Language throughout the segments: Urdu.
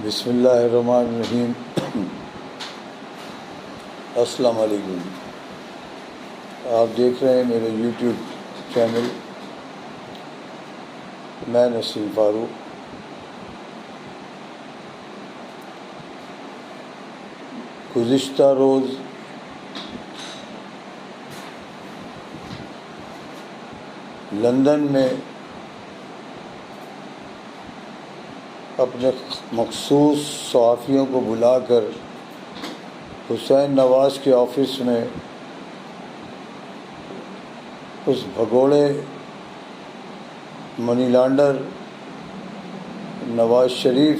بسم اللہ الرحمن الرحیم۔ السلام علیکم۔ آپ دیکھ رہے ہیں میرے یوٹیوب چینل میں نسیم فاروق۔ گزشتہ روز لندن میں اپنے مخصوص صحافیوں کو بلا کر حسین نواز کے آفس میں اس بھگوڑے منی لانڈر نواز شریف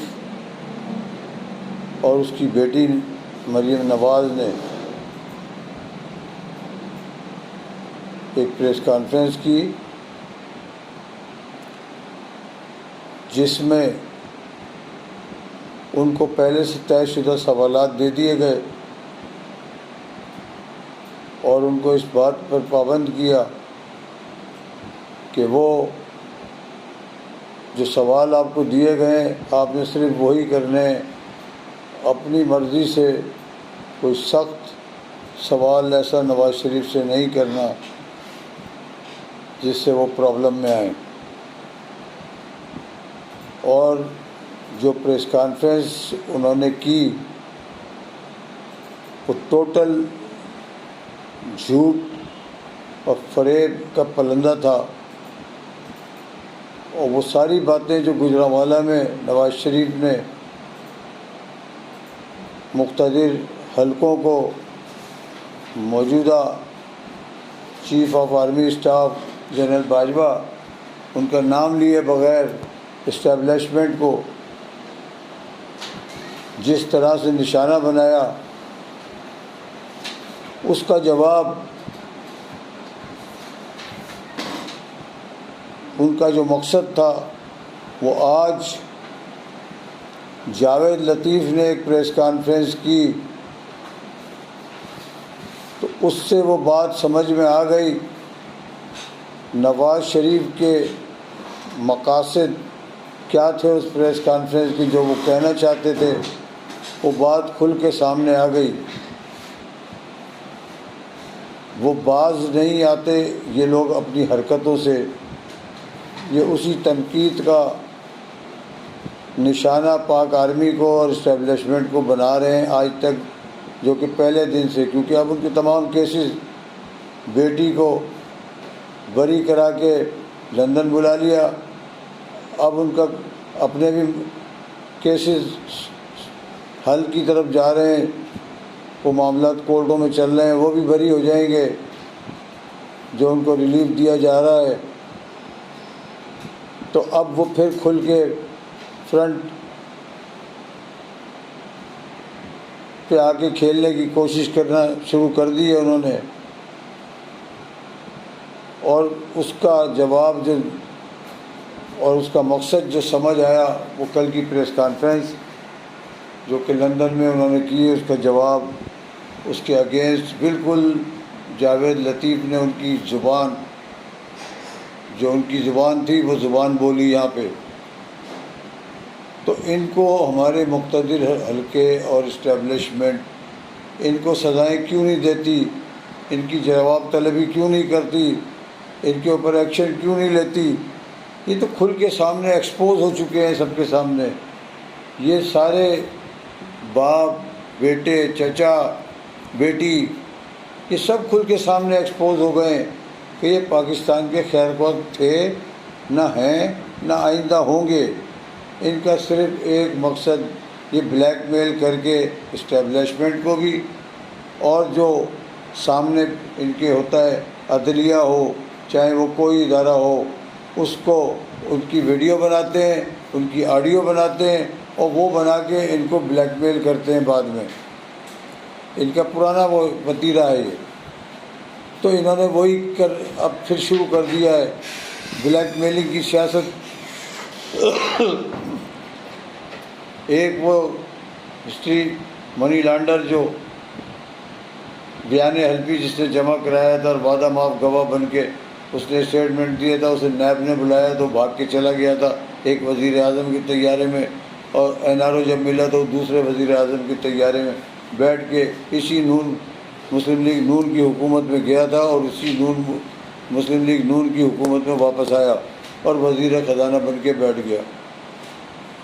اور اس کی بیٹی مریم نواز نے ایک پریس کانفرنس کی، جس میں ان کو پہلے سے طے شدہ سوالات دے دیے گئے اور ان کو اس بات پر پابند کیا کہ وہ جو سوال آپ کو دیے گئے آپ نے صرف وہی کرنے ہیں، اپنی مرضی سے کوئی سخت سوال ایسا نواز شریف سے نہیں کرنا جس سے وہ پرابلم میں آئیں۔ اور جو پریس کانفرنس انہوں نے کی وہ ٹوٹل جھوٹ اور فریب کا پلندہ تھا، اور وہ ساری باتیں جو گوجرانوالہ میں نواز شریف نے مقتدر حلقوں کو موجودہ chief of army staff general Bajwa ان کا نام لیے بغیر اسٹیبلشمنٹ کو جس طرح سے نشانہ بنایا، اس کا جواب ان کا جو مقصد تھا وہ آج جاوید لطیف نے ایک پریس کانفرنس کی تو اس سے وہ بات سمجھ میں آ گئی نواز شریف کے مقاصد کیا تھے اس پریس کانفرنس کی، جو وہ کہنا چاہتے تھے وہ بات کھل کے سامنے آ گئی۔ وہ باز نہیں آتے یہ لوگ اپنی حرکتوں سے، یہ اسی تنقید کا نشانہ پاک آرمی کو اور اسٹیبلشمنٹ کو بنا رہے ہیں آج تک، جو کہ پہلے دن سے، کیونکہ اب ان کے تمام کیسز بیٹی کو بری کرا کے لندن بلا لیا، اب ان کا اپنے بھی کیسز حل کی طرف جا رہے ہیں، وہ معاملات کورٹوں میں چل رہے ہیں، وہ بھی بری ہو جائیں گے جو ان کو ریلیف دیا جا رہا ہے۔ تو اب وہ پھر کھل کے فرنٹ پہ آ کے کھیلنے کی کوشش کرنا شروع کر دی ہے انہوں نے، اور اس کا جواب جو اور اس کا مقصد جو سمجھ آیا وہ کل کی پریس کانفرنس جو کہ لندن میں انہوں نے کی، اس کا جواب اس کے اگینسٹ بالکل جاوید لطیف نے ان کی زبان جو ان کی زبان تھی وہ زبان بولی یہاں پہ۔ تو ان کو ہمارے مقتدر حلقے اور اسٹیبلشمنٹ ان کو سزائیں کیوں نہیں دیتی، ان کی جواب طلبی کیوں نہیں کرتی، ان کے اوپر ایکشن کیوں نہیں لیتی؟ یہ تو کھل کے سامنے ایکسپوز ہو چکے ہیں سب کے سامنے، یہ سارے باپ بیٹے چچا بیٹی یہ سب کھل کے سامنے ایکسپوز ہو گئے کہ یہ پاکستان کے خیر خواہ تھے، نہ ہیں نہ آئندہ ہوں گے۔ ان کا صرف ایک مقصد یہ بلیک میل کر کے اسٹیبلشمنٹ کو بھی اور جو سامنے ان کے ہوتا ہے عدلیہ ہو چاہے وہ کوئی ادارہ ہو، اس کو ان کی ویڈیو بناتے ہیں، ان کی آڈیو بناتے ہیں اور وہ بنا کے ان کو بلیک میل کرتے ہیں بعد میں۔ ان کا پرانا وہ وتیرہ ہے یہ، تو انہوں نے وہی اب پھر شروع کر دیا ہے بلیک میلنگ کی سیاست۔ ایک وہ ہسٹری منی لانڈر جو بیان حلفی جس نے جمع کرایا تھا اور وعدہ معاف گواہ بن کے اس نے اسٹیٹمنٹ دیا تھا، اسے نیب نے بلایا تو بھاگ کے چلا گیا تھا ایک وزیر اعظم کے طیارے میں اور این آر او جب ملا تو دوسرے وزیر اعظم کے طیارے میں بیٹھ کے اسی مسلم لیگ نون کی حکومت میں گیا تھا اور اسی مسلم لیگ نون کی حکومت میں واپس آیا اور وزیر خزانہ بن کے بیٹھ گیا۔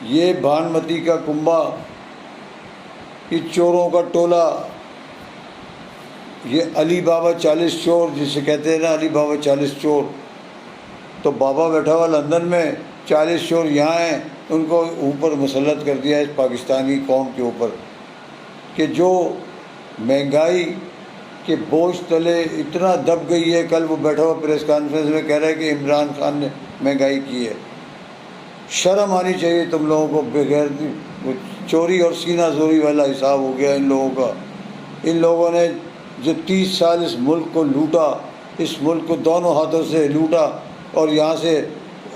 یہ بھانمتی کا کنبہ، یہ چوروں کا ٹولہ، یہ علی بابا 40 چور جسے کہتے ہیں نا، علی بابا 40 چور، تو بابا بیٹھا ہوا لندن میں، 40 چور یہاں ہیں، ان کو اوپر مسلط کر دیا اس پاکستانی قوم کے اوپر کہ جو مہنگائی کے بوجھ تلے اتنا دب گئی ہے۔ کل وہ بیٹھا ہوا پریس کانفرنس میں کہہ رہا ہے کہ عمران خان نے مہنگائی کی ہے۔ شرم آنی چاہیے تم لوگوں کو، بغیر چوری اور سینہ زوری والا حساب ہو گیا ان لوگوں کا۔ ان لوگوں نے جو 30 سال اس ملک کو لوٹا، اس ملک کو دونوں ہاتھوں سے لوٹا اور یہاں سے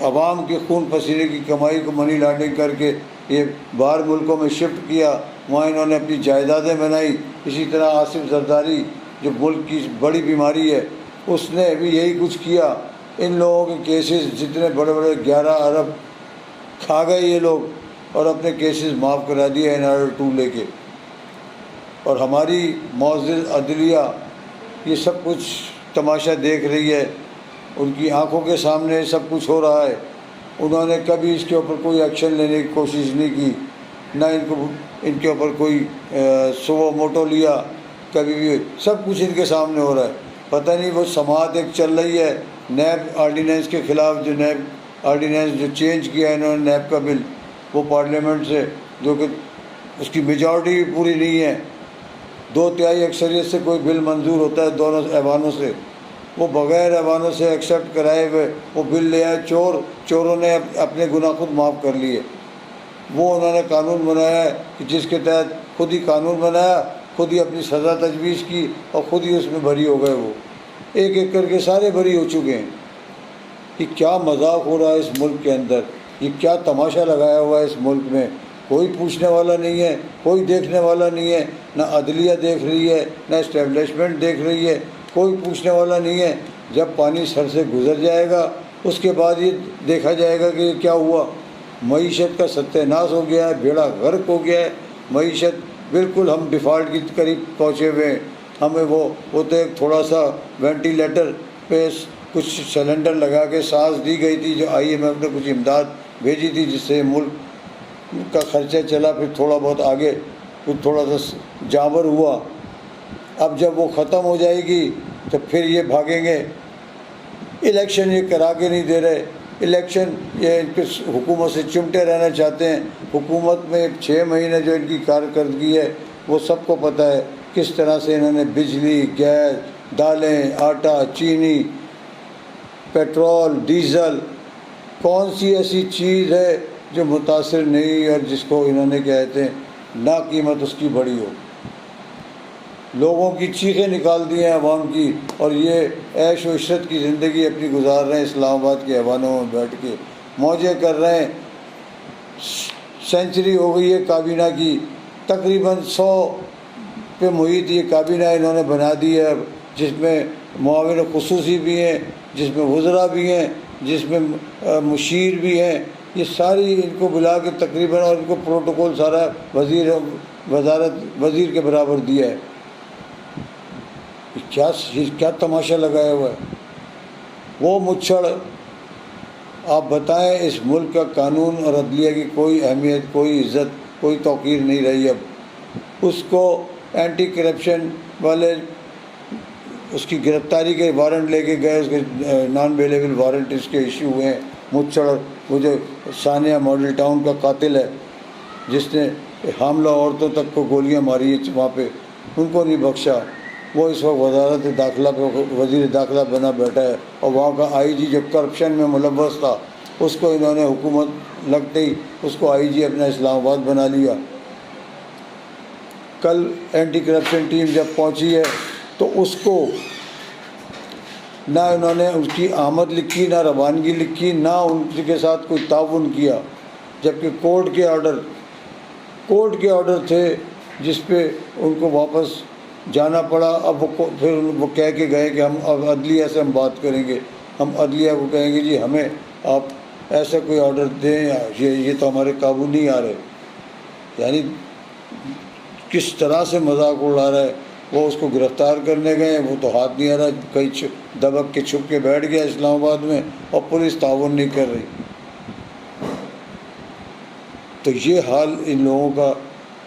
عوام کے خون پسینے کی کمائی کو منی لانڈرنگ کر کے یہ باہر ملکوں میں شفٹ کیا، وہاں انہوں نے اپنی جائیدادیں بنائی۔ اسی طرح آصف زرداری جو ملک کی بڑی بیماری ہے، اس نے بھی یہی کچھ کیا۔ ان لوگوں کے کیسز جتنے بڑے بڑے 11 ارب کھا گئے یہ لوگ اور اپنے کیسز معاف کرا دیے NR2 لے کے۔ اور ہماری معزز عدلیہ یہ سب کچھ تماشا دیکھ رہی ہے، ان کی آنکھوں کے سامنے سب کچھ ہو رہا ہے۔ انہوں نے کبھی اس کے اوپر کوئی ایکشن لینے کی کوشش نہیں کی، نہ ان کے اوپر کوئی سو موٹو لیا کبھی بھی۔ سب کچھ ان کے سامنے ہو رہا ہے۔ پتہ نہیں وہ سماعت ایک چل رہی ہے نیب آرڈیننس کے خلاف، جو نیب آرڈیننس جو چینج کیا ہے انہوں نے نیب کا بل، وہ پارلیمنٹ سے، جو کہ اس کی میجورٹی بھی پوری نہیں ہے، 2/3 اکثریت سے کوئی بل منظور ہوتا ہے دونوں ایوانوں سے، وہ بغیر ایوانوں سے ایکسیپٹ کرائے ہوئے وہ بل لے آئے۔ چوروں نے اپنے گناہ خود معاف کر لیے۔ وہ انہوں نے قانون بنایا ہے کہ جس کے تحت خود ہی قانون بنایا، خود ہی اپنی سزا تجویز کی اور خود ہی اس میں بری ہو گئے۔ وہ ایک ایک کر کے سارے بری ہو چکے ہیں۔ یہ کیا مذاق ہو رہا ہے اس ملک کے اندر، یہ کیا تماشا لگایا ہوا ہے اس ملک میں۔ کوئی پوچھنے والا نہیں ہے، کوئی دیکھنے والا نہیں ہے، نہ عدلیہ دیکھ رہی ہے، نہ اسٹیبلشمنٹ دیکھ رہی ہے، کوئی پوچھنے والا نہیں ہے۔ جب پانی سر سے گزر جائے گا اس کے بعد یہ دیکھا جائے گا کہ یہ کیا ہوا۔ معیشت کا ستیہ ناش ہو گیا ہے، بیڑا غرق ہو گیا ہے معیشت، بالکل ہم ڈیفالٹ کی قریب پہنچے ہوئے ہیں۔ ہمیں وہ تو ایک تھوڑا سا وینٹیلیٹر پہ کچھ سلنڈر لگا کے سانس دی گئی تھی، جو IMF نے کچھ امداد بھیجی تھی جس سے ملک کا خرچہ چلا، پھر تھوڑا بہت آگے کچھ تھوڑا سا جانور ہوا۔ اب جب وہ ختم ہو جائے گی تو پھر یہ بھاگیں گے۔ الیکشن یہ کرا کے نہیں دے رہے، الیکشن یہ ان کی حکومت سے چمٹے رہنا چاہتے ہیں۔ حکومت میں 6 مہینے جو ان کی کارکردگی ہے وہ سب کو پتہ ہے، کس طرح سے انہوں نے بجلی، گیس، دالیں، آٹا، چینی، پیٹرول، ڈیزل، کون سی ایسی چیز ہے جو متاثر نہیں اور جس کو انہوں نے کہتے ہیں نہ قیمت اس کی بڑی ہو۔ لوگوں کی چیخیں نکال دی ہیں عوام کی، اور یہ عیش و عشرت کی زندگی اپنی گزار رہے ہیں اسلام آباد کے ایوانوں میں بیٹھ کے، موجیں کر رہے ہیں۔ سینچری ہو گئی ہے کابینہ کی، تقریباً 100 پہ محیط یہ کابینہ انہوں نے بنا دی ہے، جس میں معاون خصوصی بھی ہیں، جس میں وزراء بھی ہیں، جس میں مشیر بھی ہیں۔ یہ ساری ان کو بلا کے تقریباً، اور ان کو پروٹوکول سارا وزیر کے برابر دیا ہے۔ کیا تماشا لگایا ہوا ہے۔ وہ مچھڑ، آپ بتائیں، اس ملک کا قانون اور عدلیہ کی کوئی اہمیت، کوئی عزت، کوئی توقیر نہیں رہی اب۔ اس کو اینٹی کرپشن والے اس کی گرفتاری کے وارنٹ لے کے گئے، اس کے نان اویلیبل وارنٹ اس کے ایشو ہوئے ہیں۔ مچھڑ، وہ جو ثانیہ ماڈل ٹاؤن کا قاتل ہے، جس نے حاملہ عورتوں تک کو گولیاں ماری ہیں وہاں پہ، ان کو نہیں بخشا۔ وہ اس وقت وزارت داخلہ پہ وزیر داخلہ بنا بیٹھا ہے، اور وہاں کا IG جو کرپشن میں ملوث تھا، اس کو انہوں نے حکومت لگتے ہی اس کو IG اپنا اسلام آباد بنا لیا۔ کل اینٹی کرپشن ٹیم جب پہنچی ہے تو اس کو نہ انہوں نے اس کی آمد لکھی، نہ روانگی لکھی، نہ ان کے ساتھ کوئی تعاون کیا، جبکہ کورٹ کے آرڈر تھے جس پہ ان کو واپس جانا پڑا۔ اب پھر وہ کہہ کے گئے کہ ہم اب عدلیہ سے ہم بات کریں گے، ہم عدلیہ کو کہیں گے جی ہمیں آپ ایسا کوئی آرڈر دیں، یہ تو ہمارے قابو نہیں آ رہے۔ یعنی کس طرح سے مذاق اڑا رہا ہے. وہ اس کو گرفتار کرنے گئے، وہ تو ہاتھ نہیں آ رہا، کہیں دبک کے چھپ کے بیٹھ گیا اسلام آباد میں، اور پولیس تعاون نہیں کر رہی. تو یہ حال ان لوگوں کا،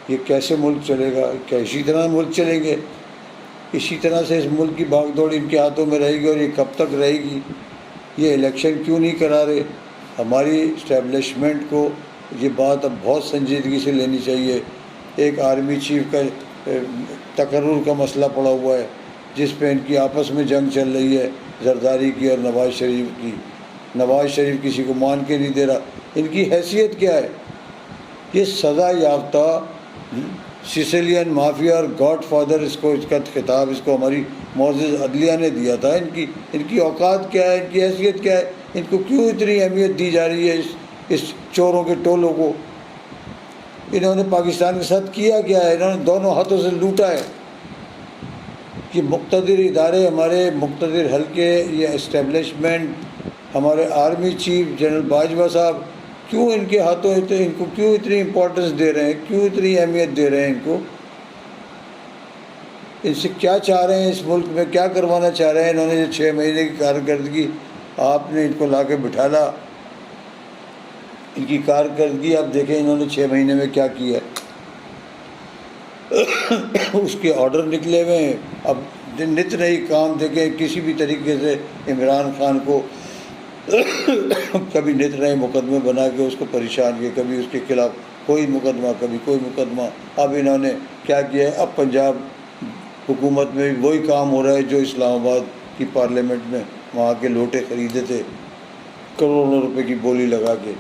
یہ کیسے ملک چلے گا؟ کیا اسی طرح ملک چلیں گے؟ اسی طرح سے اس ملک کی بھاگ دوڑ ان کے ہاتھوں میں رہے گی، اور یہ کب تک رہے گی؟ یہ الیکشن کیوں نہیں کرا رہے؟ ہماری اسٹیبلشمنٹ کو یہ بات اب بہت سنجیدگی سے لینی چاہیے. ایک آرمی چیف کا تقرر کا مسئلہ پڑا ہوا ہے، جس پہ ان کی آپس میں جنگ چل رہی ہے، زرداری کی اور نواز شریف کی. نواز شریف کسی کو مان کے نہیں دے رہا. ان کی حیثیت کیا ہے؟ یہ سزا یافتہ سیسیلین مافیا اور گاڈ فادر، اس کا خطاب اس کو ہماری معزز عدلیہ نے دیا تھا. ان کی اوقات کیا ہے؟ ان کی حیثیت کیا ہے؟ ان کو کیوں اتنی اہمیت دی جا رہی ہے اس چوروں کے ٹولوں کو؟ انہوں نے پاکستان کے ساتھ کیا کیا ہے؟ انہوں نے دونوں ہاتھوں سے لوٹا ہے. یہ مقتدر ادارے، ہمارے مقتدر حلقے، یہ اسٹیبلشمنٹ، ہمارے آرمی چیف جنرل باجوہ صاحب کیوں ان کے ہاتھوں ان کو کیوں اتنی امپورٹنس دے رہے ہیں؟ کیوں اتنی اہمیت دے رہے ہیں ان کو؟ ان سے کیا چاہ رہے ہیں؟ اس ملک میں کیا کروانا چاہ رہے ہیں؟ انہوں نے جو 6 مہینے کی کارکردگی آپ نے ان کو لا کے بٹھالا، ان کی کارکردگی آپ دیکھیں انہوں نے 6 مہینے میں کیا کیا. اس کے آرڈر نکلے ہوئے ہیں. اب نت نئی کام دیکھیں، کسی بھی طریقے سے عمران خان کو کبھی نت نئے مقدمے بنا کے اس کو پریشان کیا، کبھی اس کے خلاف کوئی مقدمہ، کبھی کوئی مقدمہ. اب انہوں نے کیا کیا ہے؟ اب پنجاب حکومت میں بھی وہی کام ہو رہا ہے جو اسلام آباد کی پارلیمنٹ میں وہاں کے لوٹے خریدے تھے کروڑوں روپے کی بولی لگا کے.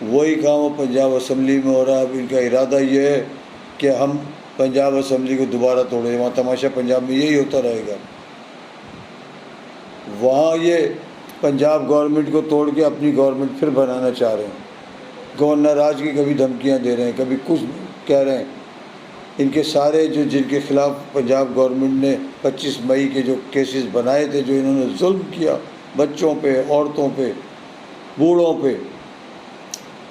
وہی کام اب پنجاب اسمبلی میں ہو رہا ہے. اب ان کا ارادہ یہ ہے کہ ہم پنجاب اسمبلی کو دوبارہ توڑیں. وہاں تماشا پنجاب میں یہی ہوتا رہے گا. وہاں یہ پنجاب گورنمنٹ کو توڑ کے اپنی گورنمنٹ پھر بنانا چاہ رہے ہیں. گورنر آج کی کبھی دھمکیاں دے رہے ہیں، کبھی کچھ کہہ رہے ہیں. ان کے سارے جن کے خلاف پنجاب گورنمنٹ نے 25 مئی کے جو کیسز بنائے تھے، جو انہوں نے ظلم کیا بچوں پہ، عورتوں پہ، بوڑھوں پہ،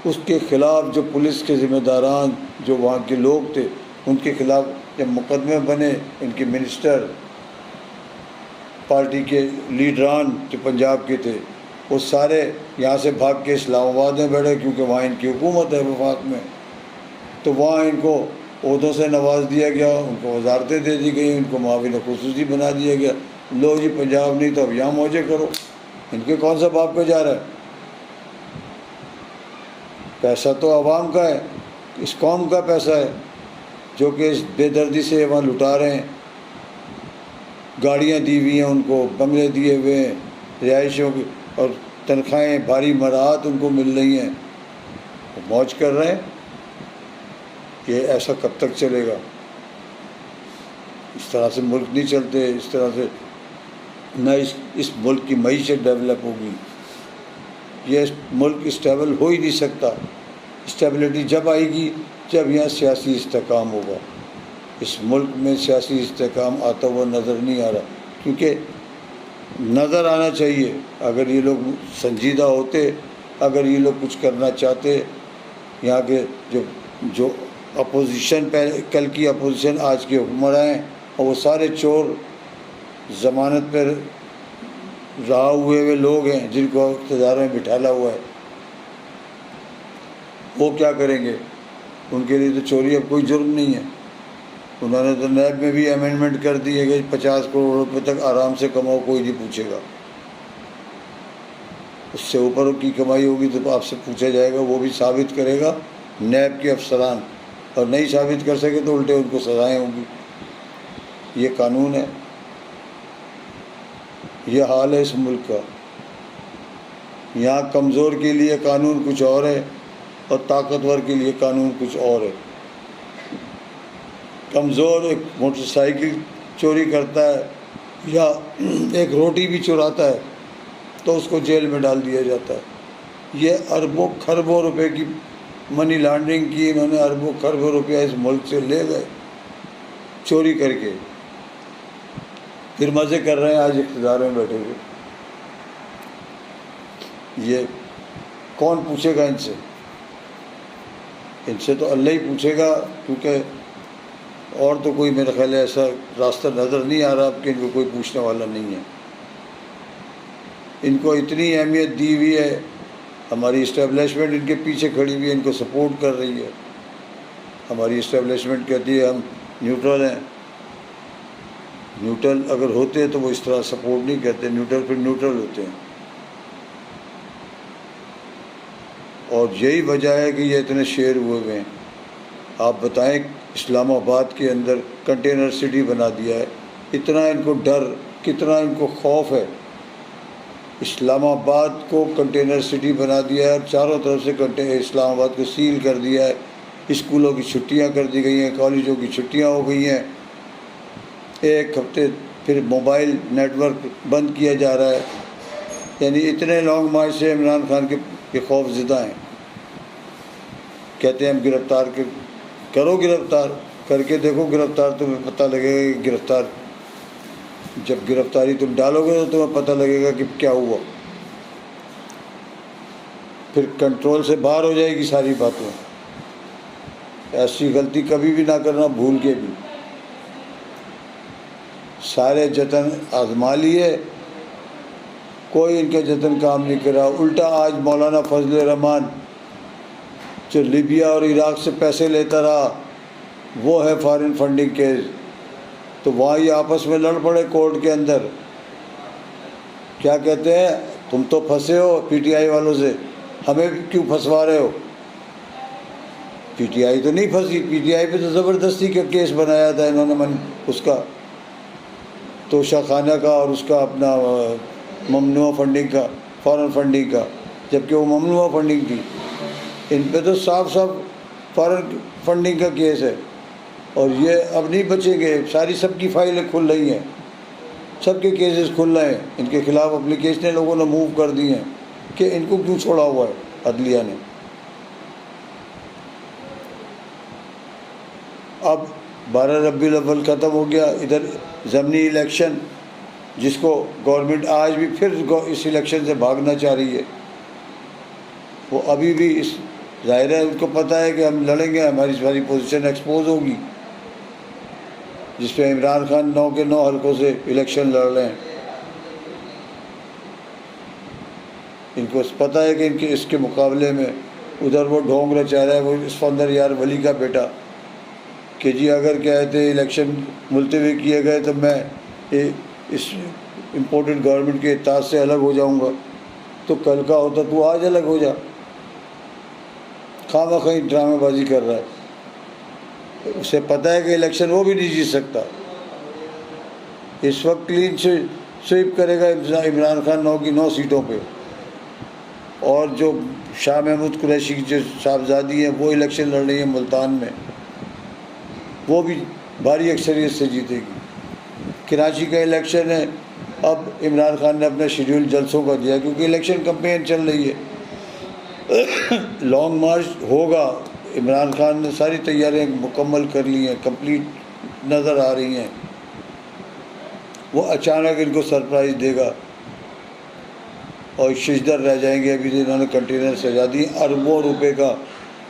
اس کے خلاف جو پولیس کے ذمہ داران، جو وہاں کے لوگ تھے، ان کے خلاف جب مقدمے بنے، ان کے منسٹر، پارٹی کے لیڈران جو پنجاب کے تھے، وہ سارے یہاں سے بھاگ کے اسلام آباد میں بیٹھے، کیونکہ وہاں ان کی حکومت ہے وفاق میں. تو وہاں ان کو عہدوں سے نواز دیا گیا، ان کو وزارتیں دے دی گئی، ان کو معاون خصوصی بنا دیا گیا. لو جی پنجاب نہیں تو اب یہاں موجے کرو. ان کے کون سا باپ پہ جا رہا ہے؟ پیسہ تو عوام کا ہے، اس قوم کا پیسہ ہے، جو کہ اس بے دردی سے وہاں لٹا رہے ہیں. گاڑیاں دی ہوئی ہیں ان کو، بنگلے دیے ہوئے ہیں، رہائشوں کی، اور تنخواہیں بھاری مراحت ان کو مل رہی ہیں. وہ موج کر رہے ہیں. یہ ایسا کب تک چلے گا؟ اس طرح سے ملک نہیں چلتے. اس طرح سے نہ اس ملک کی معیشت ڈیولپ ہوگی. یہ ملک اسٹیبل ہو ہی نہیں سکتا. اسٹیبلٹی جب آئے گی جب یہاں سیاسی استحکام ہوگا. اس ملک میں سیاسی استحکام آتا ہوا نظر نہیں آ رہا، کیونکہ نظر آنا چاہیے. اگر یہ لوگ سنجیدہ ہوتے، اگر یہ لوگ کچھ کرنا چاہتے، یہاں کے جو اپوزیشن، کل کی اپوزیشن آج کے حکمراں ہیں، اور وہ سارے چور ضمانت پر رہا ہوئے لوگ ہیں جن کو اقتدار میں بٹھالا ہوا ہے، وہ کیا کریں گے؟ ان کے لیے تو چوری اب کوئی جرم نہیں ہے. انہوں نے تو نیب میں بھی امینڈمنٹ کر دی ہے کہ 50 کروڑ روپے تک آرام سے کماؤ، کوئی نہیں پوچھے گا. اس سے اوپر کی کمائی ہوگی تو آپ سے پوچھا جائے گا، وہ بھی ثابت کرے گا نیب کے افسران، اور نہیں ثابت کر سکے تو الٹے ان کو سزائیں ہوں گی. یہ قانون ہے. یہ حال ہے اس ملک کا. یہاں کمزور کے لیے قانون کچھ اور ہے، اور طاقتور کے لیے قانون کچھ اور ہے. کمزور ایک موٹر سائیکل چوری کرتا ہے یا ایک روٹی بھی چراتا ہے تو اس کو جیل میں ڈال دیا جاتا ہے. یہ اربوں خربوں روپے کی منی لانڈرنگ کی، انہوں نے اربوں خربوں روپیہ اس ملک سے لے گئے چوری کر کے، پھر مزے کر رہے ہیں آج اقتدار میں بیٹھے ہوئے. یہ کون پوچھے گا ان سے؟ ان سے تو اللہ ہی پوچھے گا، کیونکہ اور تو کوئی میرا خیال ہے ایسا راستہ نظر نہیں آ رہا اب کہ ان کو کوئی پوچھنے والا نہیں ہے۔ ان کو اتنی اہمیت دی ہوئی ہے، ہماری اسٹیبلشمنٹ ان کے پیچھے کھڑی ہوئی ہے، ان کو سپورٹ کر رہی ہے۔ ہماری اسٹیبلشمنٹ کہتی ہے ہم نیوٹرل ہیں، نیوٹرل اگر ہوتے تو وہ اس طرح سپورٹ نہیں کرتے، نیوٹرل پھر نیوٹرل ہوتے ہیں۔ اور یہی وجہ ہے کہ یہ اتنے شیئر ہوئے ہوئے ہیں۔ آپ بتائیں اسلام آباد کے اندر کنٹینر سٹی بنا دیا ہے، اتنا ان کو ڈر، کتنا ان کو خوف ہے۔ اسلام آباد کو کنٹینر سٹی بنا دیا ہے اور چاروں طرف سے اسلام آباد کو سیل کر دیا ہے، اسکولوں کی چھٹیاں کر دی گئی ہیں، کالجوں کی چھٹیاں ہو گئی ہیں، ایک ہفتے پھر موبائل نیٹ ورک بند کیا جا رہا ہے۔ یعنی اتنے لانگ مارچ سے عمران خان کے خوف زدہ ہیں۔ کہتے ہیں ہم گرفتار کرو، گرفتار کر کے دیکھو، گرفتار تمہیں پتہ لگے گا کہ گرفتار، جب گرفتاری تم ڈالو گے تو تمہیں پتہ لگے گا کہ کیا ہوا، پھر کنٹرول سے باہر ہو جائے گی ساری باتیں۔ ایسی غلطی کبھی بھی نہ کرنا، بھول کے بھی۔ سارے جتن آزما لیے، کوئی ان کے جتن کام نہیں کرا۔ الٹا آج مولانا فضل الرحمان جو لیبیا اور عراق سے پیسے لیتا رہا، وہ ہے فارن فنڈنگ کیس، تو وہاں یہ آپس میں لڑ پڑے کورٹ کے اندر۔ کیا کہتے ہیں، تم تو پھنسے ہو پی ٹی آئی والوں سے، ہمیں کیوں پھنسوا رہے ہو؟ پی ٹی آئی تو نہیں پھنسی، پی ٹی آئی پہ تو زبردستی کا کیس بنایا تھا انہوں نے، اس کا توشہ خانہ کا اور اس کا اپنا ممنوع فنڈنگ کا، فارن فنڈنگ کا، جبکہ وہ ممنوع فنڈنگ تھی۔ ان پہ تو صاف صاف فارن فنڈنگ کا کیس ہے، اور یہ اب نہیں بچیں گے۔ ساری سب کی فائلیں کھل رہی ہیں، سب کے کیسز کھل رہے ہیں، ان کے خلاف اپلیکیشنیں لوگوں نے موو کر دی ہیں کہ ان کو کیوں چھوڑا ہوا ہے عدلیہ نے۔ اب 12 ربیع الاول ختم ہو گیا، ادھر ضمنی الیکشن، جس کو گورنمنٹ آج بھی پھر اس الیکشن سے بھاگنا چاہ رہی ہے۔ وہ ابھی بھی اس ظاہر ہے ان کو پتہ ہے کہ ہم لڑیں گے، ہماری ساری پوزیشن ایکسپوز ہوگی، جس پہ عمران خان 9 کے 9 حلقوں سے الیکشن لڑ رہے ہیں۔ ان کو پتہ ہے کہ ان کے اس کے مقابلے میں ادھر وہ ڈھونگ رچا رہا ہے، وہ اسفندر یار ولی کا بیٹا، کہ جی اگر کہتے الیکشن ملتوی کیے گئے تو میں اس امپورٹنٹ گورنمنٹ کے اطاعت سے الگ ہو جاؤں گا، تو کل کا ہوتا تو آج الگ ہو جا۔ خواہ مخواہ ڈرامے بازی کر رہا ہے، اسے پتہ ہے کہ الیکشن وہ بھی نہیں جیت سکتا۔ اس وقت کلین سویپ کرے گا عمران خان 9 کی 9 سیٹوں پہ، اور جو شاہ محمود قریشی کی جو صاحبزادی ہیں وہ الیکشن لڑ رہی ہیں ملتان میں، وہ بھی بھاری اکثریت سے جیتے گی۔ کراچی کا الیکشن ہے، اب عمران خان نے اپنا شیڈول جلسوں کا دیا کیونکہ الیکشن کمپین چل رہی ہے۔ لانگ مارچ ہوگا، عمران خان نے ساری تیاریاں مکمل کر لی ہیں، کمپلیٹ نظر آ رہی ہیں۔ وہ اچانک ان کو سرپرائز دے گا اور ششدر رہ جائیں گے۔ ابھی انہوں نے کنٹینر سجا دیے اربوں روپے کا،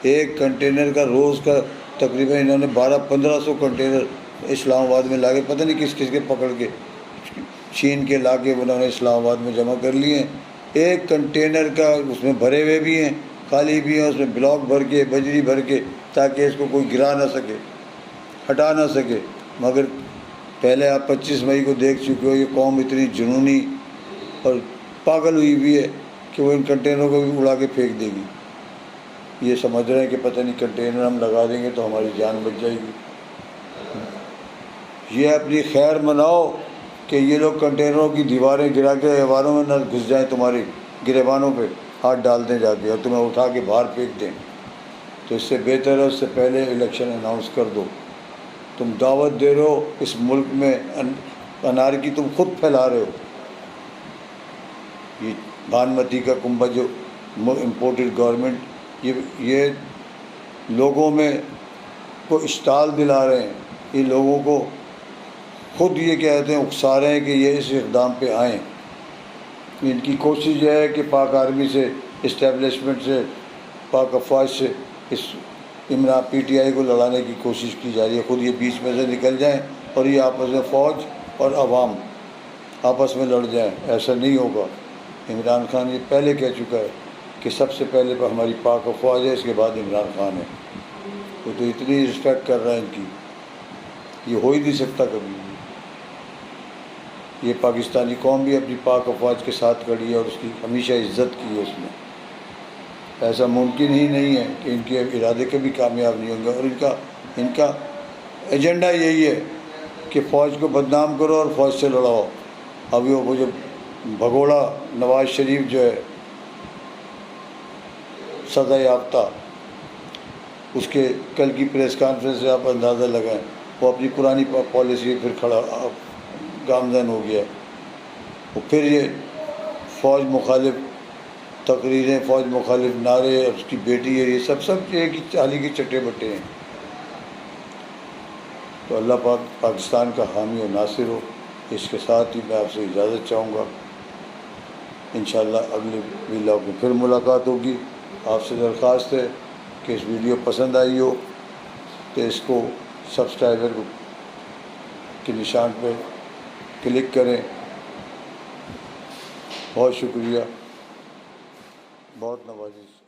ایک کنٹینر کا روز کا تقریباً انہوں نے 1200-1500 کنٹینر اسلام آباد میں لا کے، پتہ نہیں کس کس کے پکڑ کے چھین کے لا کے انہوں نے اسلام آباد میں جمع کر لیے ہیں۔ ایک کنٹینر کا اس میں بھرے ہوئے بھی ہیں، خالی بھی ہیں، اس میں بلاک بھر کے، بجری بھر کے، تاکہ اس کو کوئی گرا نہ سکے، ہٹا نہ سکے۔ مگر پہلے آپ 25 مئی کو دیکھ چکے ہو، یہ قوم اتنی جنونی اور پاگل ہوئی ہوئی ہے کہ وہ ان کنٹینروں کو بھی اڑا کے پھینک دے گی۔ یہ سمجھ رہے ہیں کہ پتہ نہیں کنٹینر ہم لگا دیں گے تو ہماری جان بچ جائے گی۔ یہ اپنی خیر مناؤ کہ یہ لوگ کنٹینروں کی دیواریں گرا کے دیواروں میں نہ گھس جائیں، تمہاری گریبانوں پہ ہاتھ ڈال دیں جا کے اور تمہیں اٹھا کے باہر پھینک دیں۔ تو اس سے بہتر ہے اس سے پہلے الیکشن اناؤنس کر دو۔ تم دعوت دے رہے ہو اس ملک میں، انار کی تم خود پھیلا رہے ہو۔ یہ بھانمتی کا کنبہ جو امپورٹڈ گورنمنٹ، یہ لوگوں میں کو اشتعال دلا رہے ہیں، یہ لوگوں کو خود یہ کہتے ہیں، اکسا رہے ہیں کہ یہ اس اقدام پہ آئیں۔ ان کی کوشش یہ ہے کہ پاک آرمی سے، اسٹیبلشمنٹ سے، پاک افواج سے اس عمران PTI کو لڑانے کی کوشش کی جا رہی ہے. خود یہ بیچ میں سے نکل جائیں اور یہ آپس میں فوج اور عوام آپس میں لڑ جائیں. ایسا نہیں ہوگا. عمران خان یہ پہلے کہہ چکا ہے کہ سب سے پہلے ہماری پاک افواج ہے, اس کے بعد عمران خان ہے. وہ تو اتنی رسپیکٹ کر رہا ہے ان کی, یہ ہو ہی نہیں سکتا کبھی. یہ پاکستانی قوم بھی اپنی پاک افواج کے ساتھ کھڑی ہے اور اس کی ہمیشہ عزت کی ہے اس نے. ایسا ممکن ہی نہیں ہے کہ ان کے ارادے کبھی کامیاب نہیں ہوں گے. اور ان کا ایجنڈا یہی ہے کہ فوج کو بدنام کرو اور فوج سے لڑاؤ. ابھی وہ جو بھگوڑا نواز شریف جو ہے سزا یافتہ, اس کے کل کی پریس کانفرنس سے آپ اندازہ لگائیں, وہ اپنی پرانی پالیسی پھر کھڑا گامزن ہو گیا. وہ پھر یہ فوج مخالف تقریریں, فوج مخالف نعرے, اس کی بیٹی ہے, یہ سب ایک ہی چالی کے چٹے بٹے ہیں. تو اللہ پاک پاکستان کا حامی و ناصر ہو. اس کے ساتھ ہی میں آپ سے اجازت چاہوں گا. انشاءاللہ اگلے ویلاگ میں پھر ملاقات ہوگی. آپ سے درخواست ہے کہ اس ویڈیو پسند آئی ہو تو اس کو سبسکرائبر کے نشان پہ کلک کریں. بہت شکریہ, بہت نوازش.